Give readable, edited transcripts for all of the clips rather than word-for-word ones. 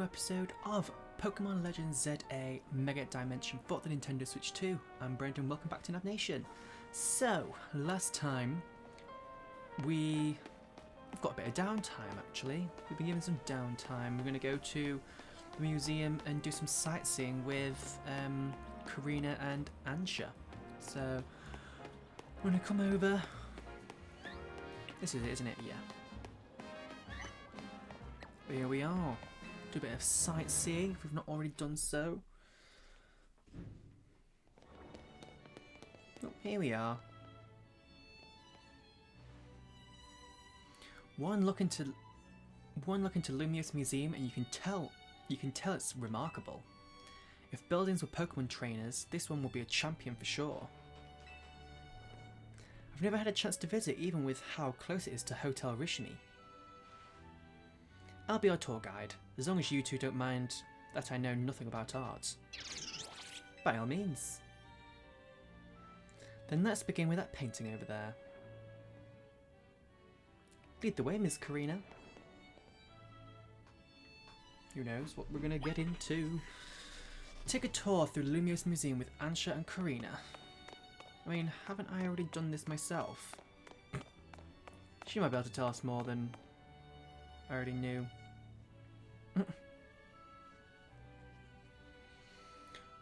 Episode of Pokemon Legends ZA Mega Dimension for the Nintendo Switch 2. I'm Brendan, welcome back to Nav Nation. So, last time we've got a bit of downtime actually. We've been given some downtime. We're going to go to the museum and do some sightseeing with Korrina and Ansha. So, I'm going to come over. This is it, isn't it? Yeah. Here we are. Do a bit of sightseeing if we've not already done so. Oh, here we are. One look into Lumiose Museum and you can tell it's remarkable. If buildings were Pokemon trainers, this one will be a champion for sure. I've never had a chance to visit, even with how close it is to Hotel Rishimi. I'll be our tour guide, as long as you two don't mind that I know nothing about art. By all means. Then let's begin with that painting over there. Lead the way, Miss Korrina. Who knows what we're going to get into. Take a tour through Lumiose Museum with Ansha and Korrina. I mean, haven't I already done this myself? She might be able to tell us more than I already knew.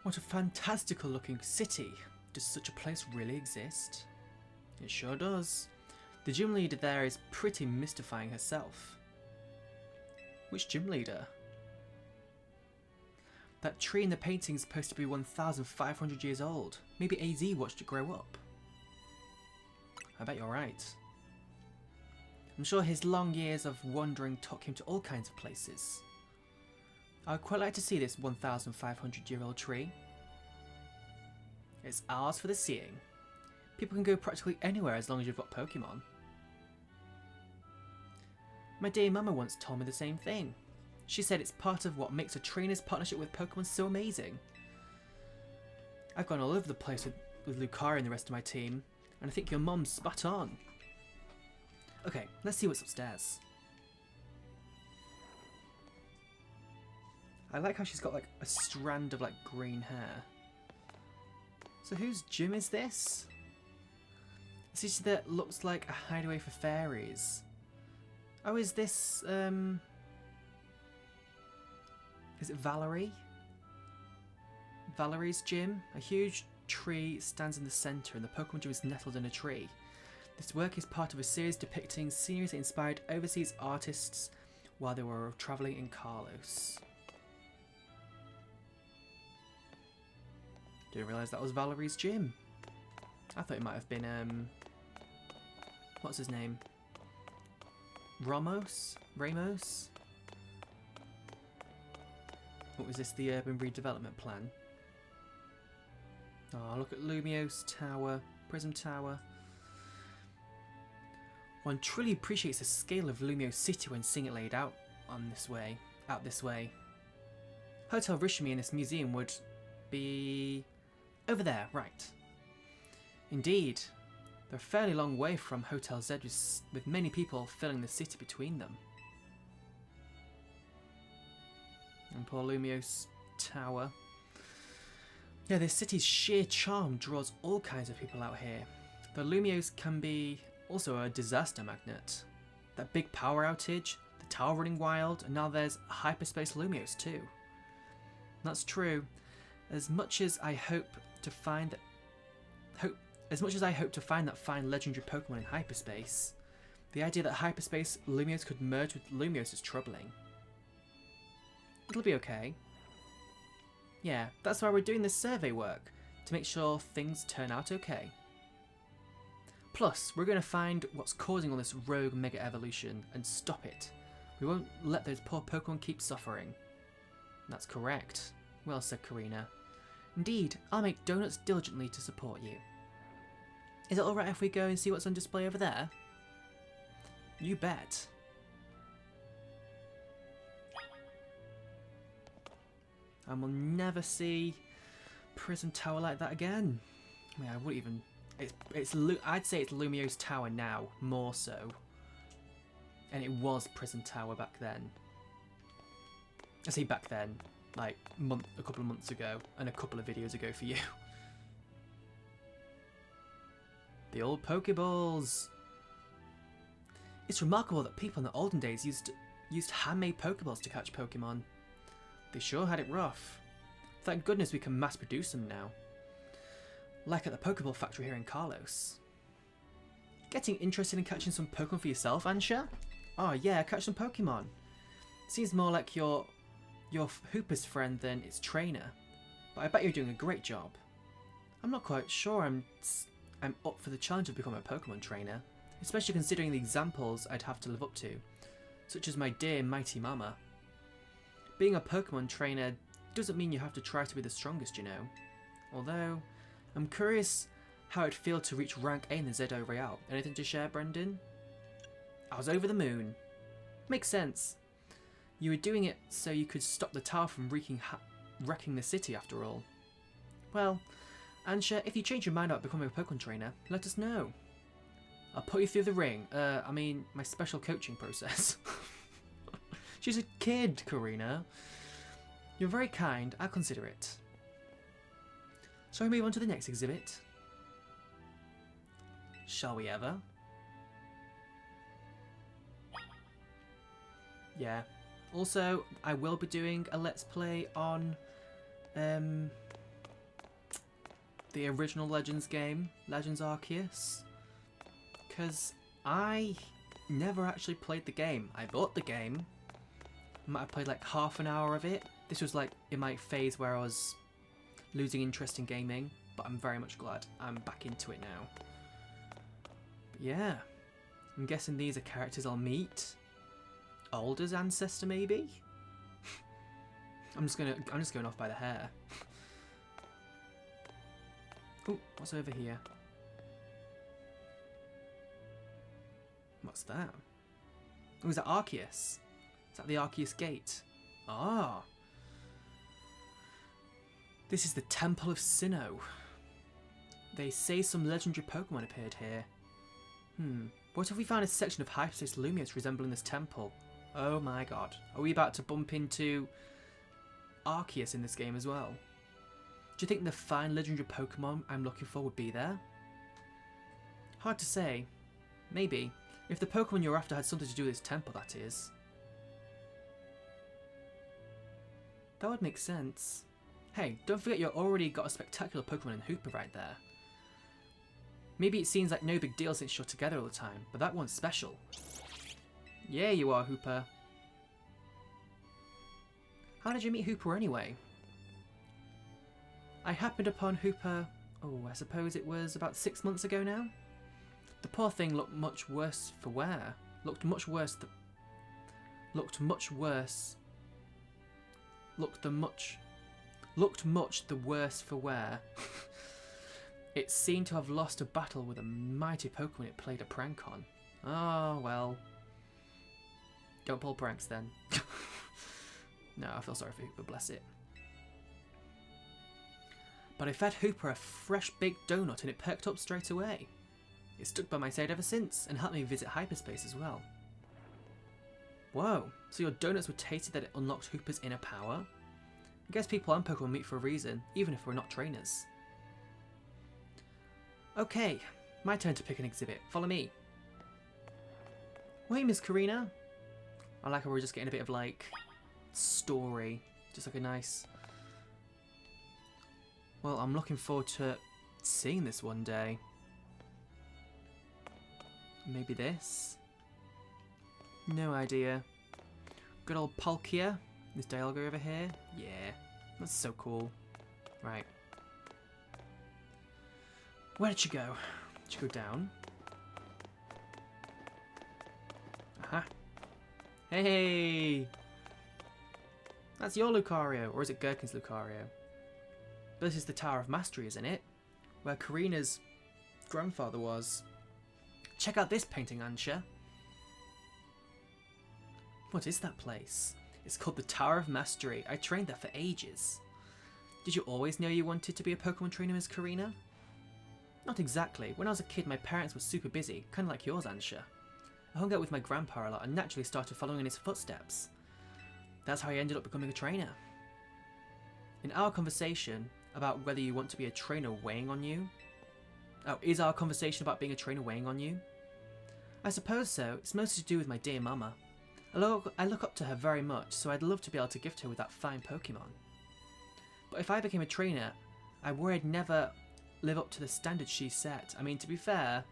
What a fantastical looking city. Does such a place really exist? It sure does. The gym leader there is pretty mystifying herself. Which gym leader? That tree in the painting is supposed to be 1,500 years old. Maybe AZ watched it grow up. I bet you're right. I'm sure his long years of wandering took him to all kinds of places. I would quite like to see this 1,500-year-old tree. It's ours for the seeing. People can go practically anywhere as long as you've got Pokemon. My dear mama once told me the same thing. She said it's part of what makes a trainer's partnership with Pokemon so amazing. I've gone all over the place with Lucario and the rest of my team, and I think your mom's spot on. Okay, let's see what's upstairs. I like how she's got like a strand of like green hair. So whose gym is this? This is that looks like a hideaway for fairies. Oh, is this is it Valerie? Valerie's gym? A huge tree stands in the centre and the Pokemon gym is nestled in a tree. This work is part of a series depicting sceneries that inspired overseas artists while they were travelling in Carlos. Didn't realise that was Valerie's gym. I thought it might have been, what's his name? Ramos? What was this, the urban redevelopment plan? Oh, look at Lumiose Tower, Prism Tower. One truly appreciates the scale of Lumiose City when seeing it laid out this way. Hotel Rishimi in this museum would be over there, right. Indeed, they're a fairly long way from Hotel Z with many people filling the city between them. And poor Lumiose Tower. Yeah, this city's sheer charm draws all kinds of people out here. Though Lumiose can be also a disaster magnet. That big power outage, the tower running wild, and now there's hyperspace Lumiose too. That's true. As much as I hope to find that fine legendary Pokemon in hyperspace, the idea that hyperspace Lumiose could merge with Lumiose is troubling. It'll be okay. Yeah, that's why we're doing this survey work, to make sure things turn out okay. Plus, we're going to find what's causing all this rogue Mega Evolution and stop it. We won't let those poor Pokemon keep suffering. That's correct. Well said, Korrina. Indeed, I'll make donuts diligently to support you. Is it alright if we go and see what's on display over there? You bet. and we'll never see Prison Tower like that again. I mean, I wouldn't even... I'd say it's Lumio's tower now, more so. And it was Prison Tower back then. I say back then, like a couple of months ago, and a couple of videos ago for you. The old Pokeballs. It's remarkable that people in the olden days used handmade Pokeballs to catch Pokemon. They sure had it rough. Thank goodness we can mass produce them now. Like at the Pokeball factory here in Carlos. Getting interested in catching some Pokemon for yourself, Ansha? Oh yeah, catch some Pokemon. Seems more like your Hooper's friend than its trainer. But I bet you're doing a great job. I'm not quite sure I'm up for the challenge of becoming a Pokemon trainer. Especially considering the examples I'd have to live up to. Such as my dear mighty mama. Being a Pokemon trainer doesn't mean you have to try to be the strongest, you know. Although, I'm curious how it'd feel to reach rank A in the ZO Royale. Anything to share, Brendan? I was over the moon. Makes sense. You were doing it so you could stop the tower from wrecking the city after all. Well, Ansha, if you change your mind about becoming a Pokemon trainer, let us know. I'll put you through the ring. I mean, my special coaching process. She's a kid, Korrina. You're very kind. I'll consider it. Shall we move on to the next exhibit? Shall we ever? Yeah. Also, I will be doing a Let's Play on the original Legends game, Legends Arceus. Because I never actually played the game. I bought the game. I might have played like half an hour of it. This was like in my phase where I was losing interest in gaming. But I'm very much glad I'm back into it now. But yeah. I'm guessing these are characters I'll meet. Alder's ancestor, maybe? I'm just going off by the hair. Oh, what's over here? What's that? Oh, is that Arceus? Is that the Arceus Gate? Ah. This is the Temple of Sinnoh. They say some legendary Pokemon appeared here. What if we find a section of Hyperspace Lumios resembling this temple? Oh my god. Are we about to bump into Arceus in this game as well? Do you think the fine legendary Pokemon I'm looking for would be there? Hard to say. Maybe. If the Pokemon you're after had something to do with this temple, that is. That would make sense. Hey, don't forget you've already got a spectacular Pokemon in Hooper right there. Maybe it seems like no big deal since you're together all the time, but that one's special. Yeah, you are, Hooper. How did you meet Hooper anyway? I happened upon Hooper, I suppose it was about 6 months ago now? The poor thing looked much worse for wear. Looked much the worse for wear. It seemed to have lost a battle with a mighty Pokemon it played a prank on. Oh, well. Don't pull pranks then. No, I feel sorry for Hooper, bless it. But I fed Hooper a fresh baked donut and it perked up straight away. It's stuck by my side ever since and helped me visit hyperspace as well. Whoa, so your donuts were tasted that it unlocked Hooper's inner power? I guess people and Pokemon meet for a reason, even if we're not trainers. Okay, my turn to pick an exhibit. Follow me. Well, hey, Miss Korrina. I like how we're just getting a bit of, like, story. Just like a nice... Well, I'm looking forward to seeing this one day. Maybe this? No idea. Good old Palkia. This dialogue over here. Yeah, that's so cool. Right. Where did she go? Did she go down? Aha. Hey! That's your Lucario, or is it Gherkin's Lucario? This is the Tower of Mastery, isn't it? Where Korrina's grandfather was. Check out this painting, Ansha. What is that place? It's called the Tower of Mastery. I trained there for ages. Did you always know you wanted to be a Pokemon trainer, Ms. Korrina? Not exactly. When I was a kid, my parents were super busy, kind of like yours, Ansha. I hung out with my grandpa a lot and naturally started following in his footsteps. That's how I ended up becoming a trainer. In our conversation about whether you want to be a trainer weighing on you? Oh, is our conversation about being a trainer weighing on you? I suppose so. It's mostly to do with my dear mama. I look up to her very much, so I'd love to be able to gift her with that fine Pokemon. But if I became a trainer, I worry I'd never live up to the standards she set. I mean, to be fair,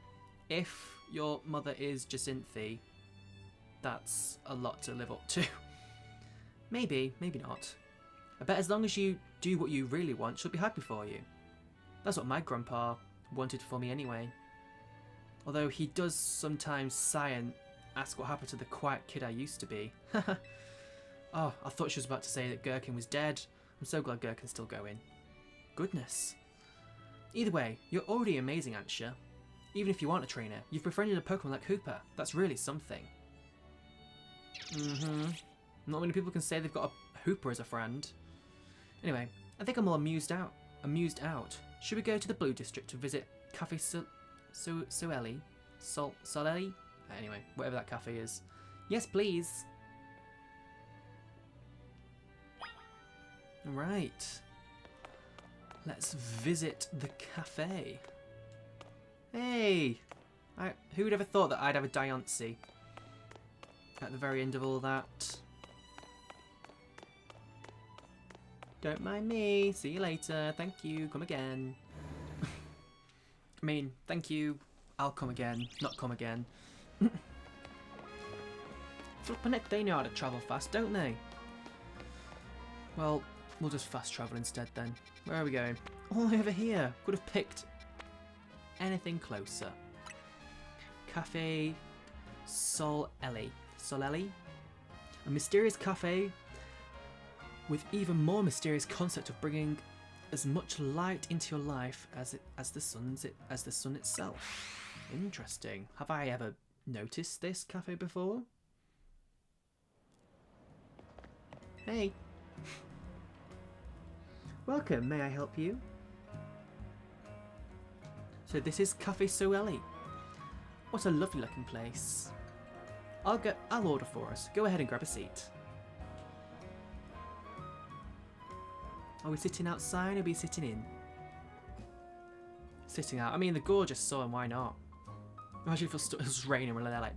if your mother is Jacinthe, that's a lot to live up to. Maybe, maybe not. I bet as long as you do what you really want, she'll be happy for you. That's what my grandpa wanted for me anyway. Although he does sometimes sigh and ask what happened to the quiet kid I used to be. Oh, I thought she was about to say that Gherkin was dead. I'm so glad Gherkin's still going. Goodness. Either way, you're already amazing, Ansha. Even if you aren't a trainer, you've befriended a Pokemon like Hooper. That's really something. Not many people can say they've got a Hooper as a friend. Anyway, I think I'm all amused out. Should we go to the Blue District to visit Cafe Soeli? Soleli? Anyway, whatever that cafe is. Yes, please. Right. Let's visit the cafe. Hey! Who would ever thought that I'd have a Diancie at the very end of all that? Don't mind me. See you later. Thank you. Come again. I mean, thank you. I'll come again. Not come again. Flippin' it, they know how to travel fast, don't they? Well, we'll just fast travel instead then. Where are we going? All the way over here. Could have picked anything closer. Cafe Soleli. Soleli? A mysterious cafe with even more mysterious concept of bringing as much light into your life as the sun itself. Interesting. Have I ever noticed this cafe before? Hey. Welcome, may I help you? So this is Cafe Soeli. What a lovely looking place. I'll order for us. Go ahead and grab a seat. Are we sitting outside or are we sitting in? Sitting out. I mean, the gorgeous sun, why not? Imagine if it was raining and they're like...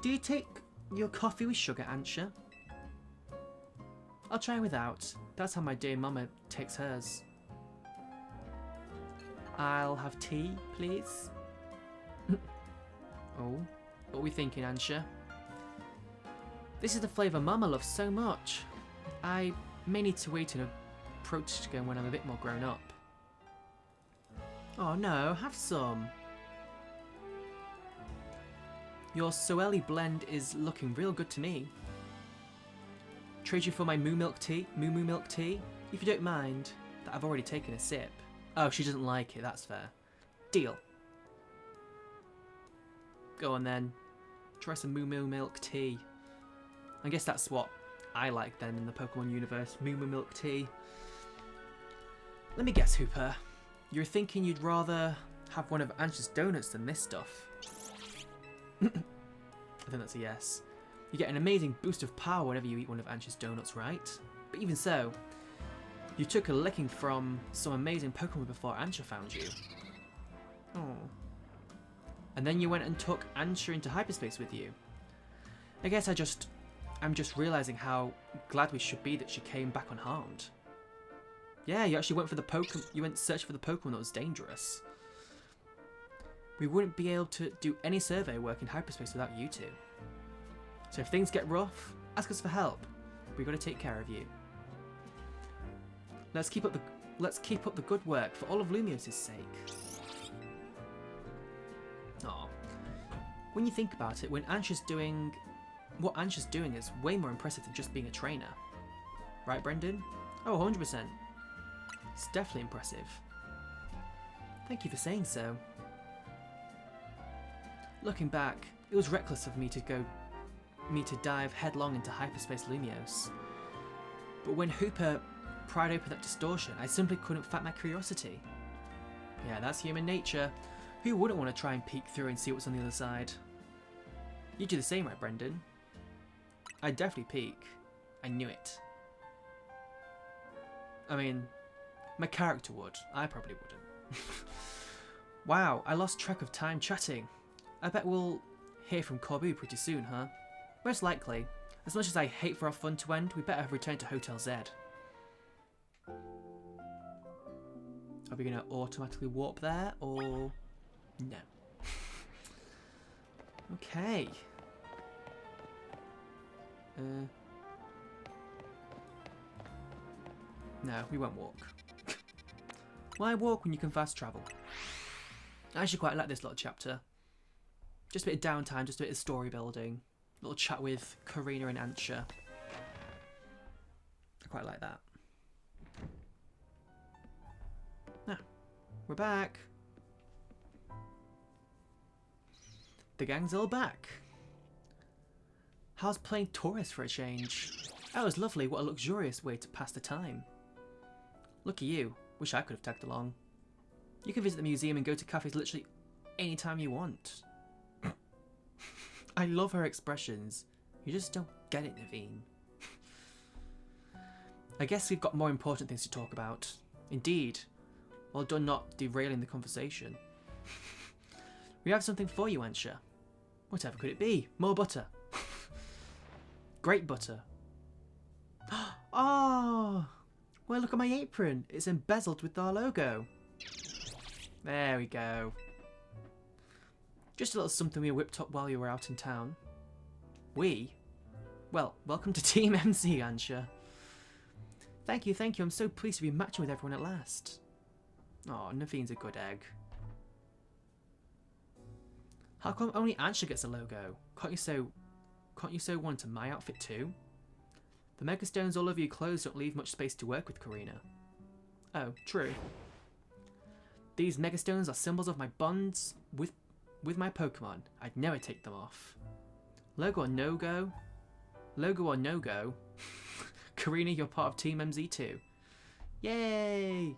Do you take your coffee with sugar, Ansha? I'll try without. That's how my dear mama takes hers. I'll have tea, please. Oh, what are we thinking, Ansha? This is the flavour Mama loves so much. I may need to wait and approach again when I'm a bit more grown up. Oh no, have some. Your Soeli blend is looking real good to me. Trade you for my moo milk tea, if you don't mind, that I've already taken a sip. Oh, she doesn't like it, that's fair. Deal. Go on then. Try some moo milk tea. I guess that's what I like then in the Pokemon universe, moo milk tea. Let me guess, Hooper. You're thinking you'd rather have one of Ansha's donuts than this stuff. I think that's a yes. You get an amazing boost of power whenever you eat one of Ansha's donuts, right? But even so, you took a licking from some amazing Pokemon before Ansha found you. Oh. And then you went and took Ansha into hyperspace with you. I guess I'm just realizing how glad we should be that she came back unharmed. Yeah, you actually went for the Pokemon. You went searching for the Pokemon that was dangerous. We wouldn't be able to do any survey work in hyperspace without you two. So if things get rough, ask us for help. We've got to take care of you. Let's keep up the good work for all of Lumios's sake. Aw. When you think about it, what Ansha's doing is way more impressive than just being a trainer. Right, Brendan? Oh, 100%. It's definitely impressive. Thank you for saying so. Looking back, it was reckless of me to go me to dive headlong into hyperspace Lumios. But when Hooper pried open that distortion, I simply couldn't fight my curiosity. Yeah, that's human nature. Who wouldn't want to try and peek through and see what's on the other side? You do the same, right, Brendan? I'd definitely peek. I knew it. I mean, my character would. I probably wouldn't. Wow, I lost track of time chatting. I bet we'll hear from Corbu pretty soon, huh? Most likely. As much as I hate for our fun to end, we better have returned to Hotel Z. Are we going to automatically warp there, or... No. Okay. No, we won't walk. Why walk when you can fast travel? I actually quite like this little chapter. Just a bit of downtime, just a bit of story building. A little chat with Korrina and Ansha. I quite like that. Ah, we're back. The gang's all back. How's playing tourist for a change? That was lovely. What a luxurious way to pass the time. Look at you. Wish I could have tagged along. You can visit the museum and go to cafes literally anytime you want. I love her expressions. You just don't get it, Naveen. I guess we've got more important things to talk about. Indeed. Well done not derailing the conversation. We have something for you, Ansha. Whatever could it be? More butter. Great butter. Oh! Well, look at my apron. It's embezzled with our logo. There we go. Just a little something we whipped up while you were out in town. We? Well, welcome to Team MC, Ansha. Thank you, thank you. I'm so pleased to be matching with everyone at last. Oh, Naveen's a good egg. How come only Ansha gets a logo? Can't you sew one to my outfit too? The megastones all over your clothes don't leave much space to work with, Korrina. Oh, true. These megastones are symbols of my bonds with my Pokemon. I'd never take them off. Logo or no-go? Logo or no-go? Korrina, you're part of Team MZ too. Yay!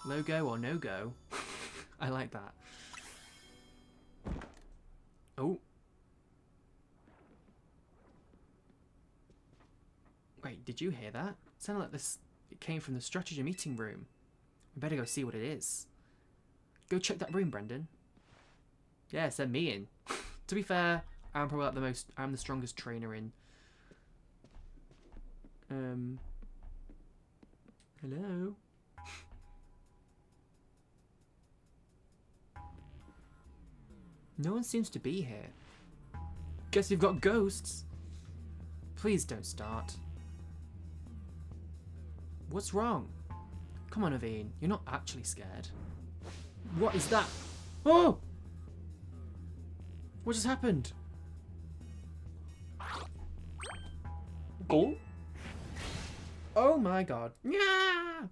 Logo or no-go? I like that. Oh. Wait, did you hear that? It sounded like it came from the strategy meeting room. We better go see what it is. Go check that room, Brendan. Yeah, send me in. To be fair, I'm probably like I'm the strongest trainer in. Hello? No one seems to be here. Guess you've got ghosts. Please don't start. What's wrong? Come on, Naveen. You're not actually scared. What is that? Oh! What just happened? Go? Oh my god. Yeah!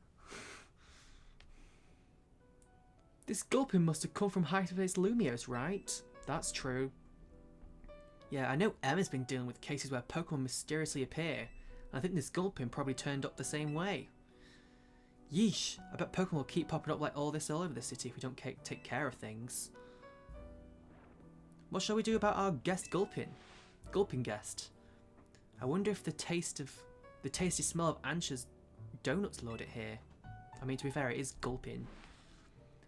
This gulping must have come from hyperspace Lumios, right? That's true. Yeah, I know Emma's been dealing with cases where Pokemon mysteriously appear, and I think this gulping probably turned up the same way. Yeesh, I bet Pokemon will keep popping up like all this all over the city if we don't take care of things. What shall we do about our guest Gulpin? Gulpin guest. I wonder if the tasty smell of Ansha's donuts lured it here. I mean, to be fair, it is Gulpin.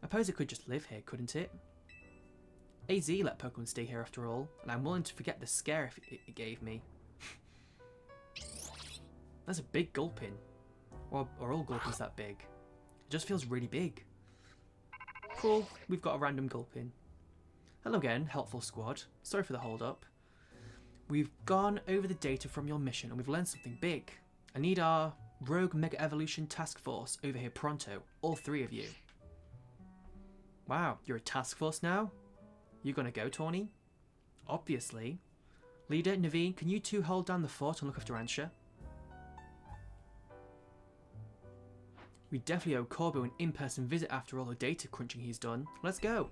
I suppose it could just live here, couldn't it? AZ let Pokemon stay here after all, and I'm willing to forget the scare it gave me. That's a big Gulpin. Or all Gulpins that big. It just feels really big. Cool, we've got a random Gulpin. Hello again, helpful squad. Sorry for the hold up. We've gone over the data from your mission and we've learned something big. I need our Rogue Mega Evolution Task Force over here pronto, all three of you. Wow, you're a task force now? You gonna go, Tawny? Obviously. Leader, Naveen, can you two hold down the fort and look after Ansha? We definitely owe Corbu an in-person visit after all the data crunching he's done. Let's go.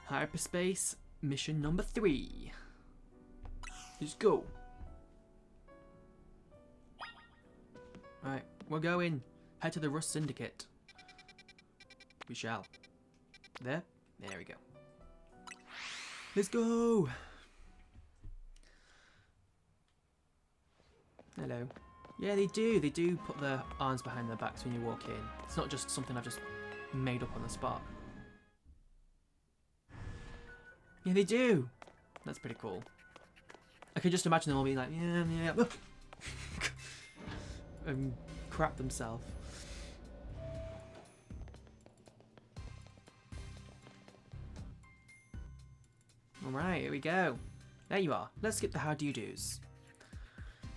Hyperspace mission number 3. Let's go. Alright, we're going. Head to the Rust Syndicate. We shall. There? There we go. Let's go! Hello. Yeah, they do. They do put their arms behind their backs when you walk in. It's not just something I've just made up on the spot. Yeah, they do. That's pretty cool. I can just imagine them all being like, yeah. And crap themselves. Alright, here we go. There you are. Let's skip the how do you do's.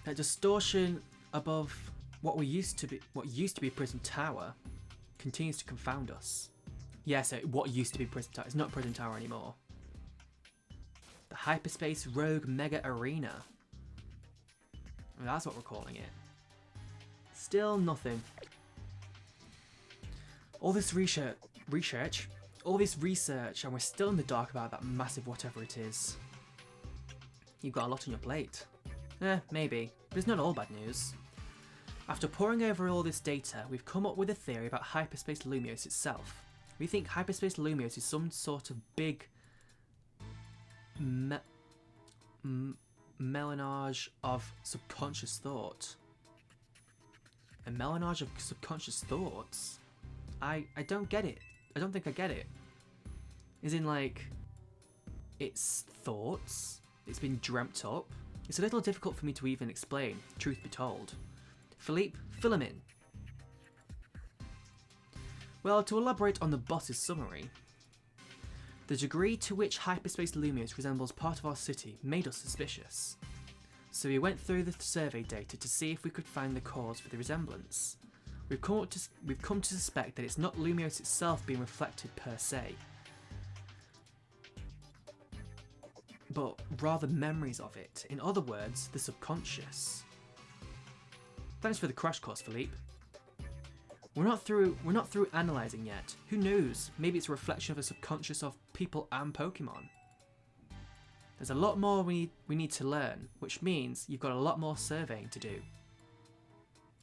That distortion above what used to be Prison Tower continues to confound us. Yeah, so what used to be Prison Tower, it's not Prison Tower anymore. The Hyperspace Rogue Mega Arena. That's what we're calling it. Still nothing. All this research, and we're still in the dark about that massive whatever it is. You've got a lot on your plate. Maybe, but it's not all bad news. After poring over all this data, we've come up with a theory about Hyperspace Lumios itself. We think Hyperspace Lumios is some sort of big melange of subconscious thought. A melange of subconscious thoughts? I don't get it. I don't think I get it. As in, like, it's thoughts, it's been dreamt up. It's a little difficult for me to even explain, truth be told. Philippe, fill him in. Well, to elaborate on the boss's summary, the degree to which Hyperspace Lumios resembles part of our city made us suspicious. So we went through the survey data to see if we could find the cause for the resemblance. We've come to suspect that it's not Lumios itself being reflected per se, but rather memories of it. In other words, the subconscious. Thanks for the crash course, Philippe. We're not through analysing yet. Who knows? Maybe it's a reflection of the subconscious of people and Pokemon. There's a lot more we need to learn, which means you've got a lot more surveying to do.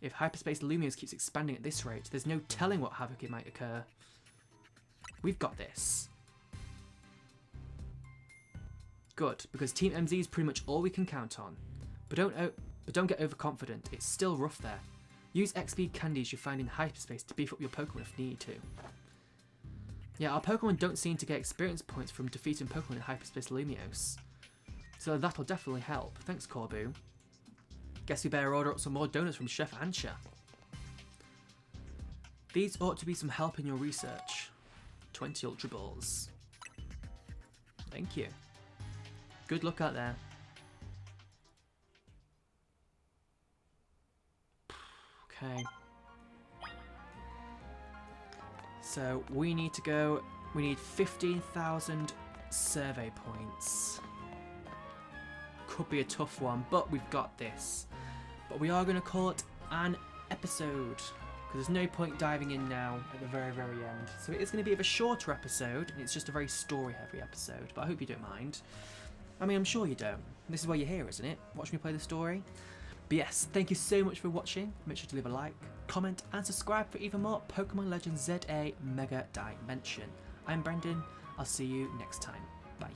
If Hyperspace Lumios keeps expanding at this rate, there's no telling what havoc it might occur. We've got this. Good, because Team MZ is pretty much all we can count on. But don't get overconfident, it's still rough there. Use XP candies you find in hyperspace to beef up your Pokemon if needed to. Yeah, our Pokemon don't seem to get experience points from defeating Pokemon in Hyperspace Lumios. So that'll definitely help. Thanks, Corbu. Guess we better order up some more donuts from Chef Ansha. These ought to be some help in your research. 20 Ultra Balls. Thank you. Good luck out there. Okay. So we need 15,000 survey points. Could be a tough one, but we've got this. But we are going to call it an episode, because there's no point diving in now at the very, very end. So it is going to be a shorter episode, and it's just a very story-heavy episode, but I hope you don't mind. I mean, I'm sure you don't. This is why you're here, isn't it? Watch me play the story. But yes, thank you so much for watching. Make sure to leave a like, comment, and subscribe for even more Pokemon Legends ZA Mega Dimension. I'm Brendan. I'll see you next time. Bye.